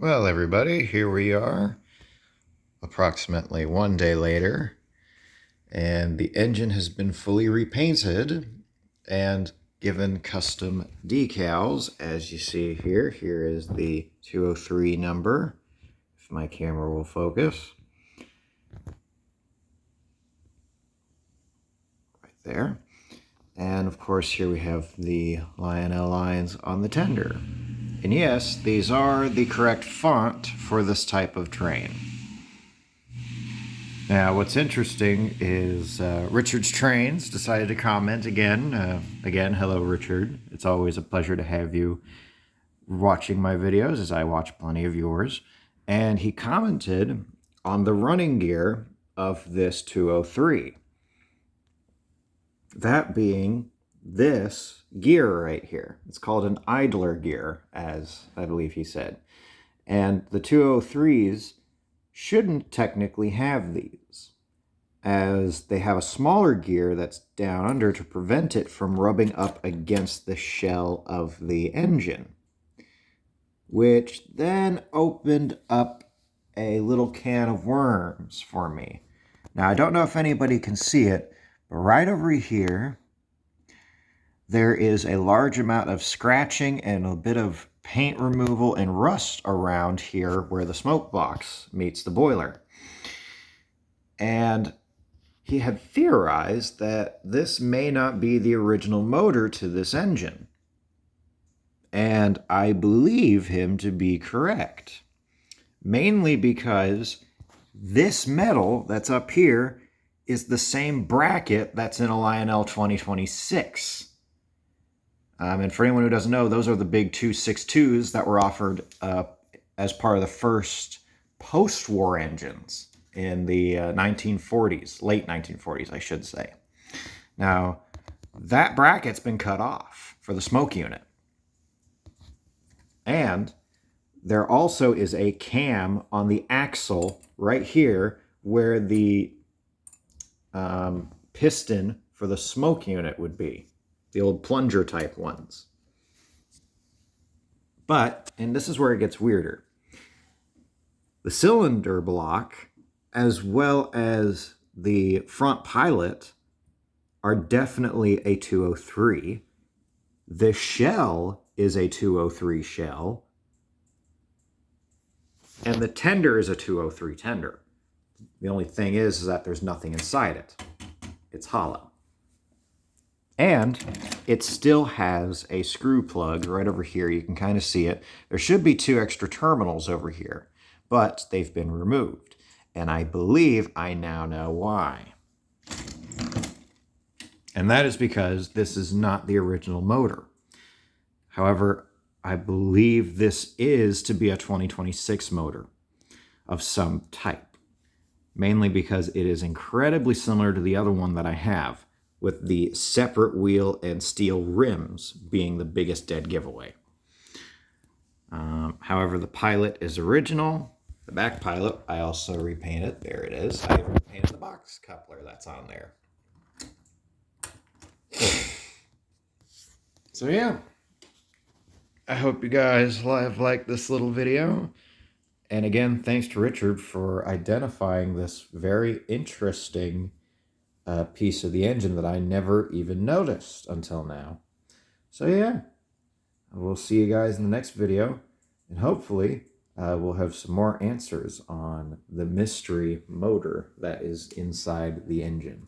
Well, everybody, here we are, approximately 1 day later, and the engine has been fully repainted and given custom decals, as you see here. Here is the 203 number, if my camera will focus. Right there. And of course, here we have the Lionel lines on the tender. And yes, these are the correct font for this type of train. Now, what's interesting is Richard's Trains decided to comment again. Again, hello, Richard. It's always a pleasure to have you watching my videos, as I watch plenty of yours. And he commented on the running gear of this 203. That being this gear right here. It's called an idler gear, as I believe he said. And the 203s shouldn't technically have these, as they have a smaller gear that's down under to prevent it from rubbing up against the shell of the engine, which then opened up a little can of worms for me. Now, I don't know if anybody can see it, but right over here, there is a large amount of scratching and a bit of paint removal and rust around here where the smoke box meets the boiler. And he had theorized that this may not be the original motor to this engine. And I believe him to be correct. Mainly because this metal that's up here is the same bracket that's in a Lionel 2026. And for anyone who doesn't know, those are the big 262s that were offered as part of the first post-war engines in the 1940s, late 1940s, I should say. Now, that bracket's been cut off for the smoke unit. And there also is a cam on the axle right here where the piston for the smoke unit would be. The old plunger type ones. But, and this is where it gets weirder, the cylinder block as well as the front pilot are definitely a 203. The shell is a 203 shell. And the tender is a 203 tender. The only thing is that there's nothing inside it. It's hollow. And it still has a screw plug right over here. You can kind of see it. There should be 2 extra terminals over here, but they've been removed. And I believe I now know why. And that is because this is not the original motor. However, I believe this is to be a 2026 motor of some type, mainly because it is incredibly similar to the other one that I have, with the separate wheel and steel rims being the biggest dead giveaway. However, the pilot is original. The back pilot, I also repainted. There it is. I even repainted the box coupler that's on there. So yeah, I hope you guys have liked this little video. And again, thanks to Richard for identifying this very interesting piece of the engine that I never even noticed until now. So yeah, we'll see you guys in the next video, and hopefully we'll have some more answers on the mystery motor that is inside the engine.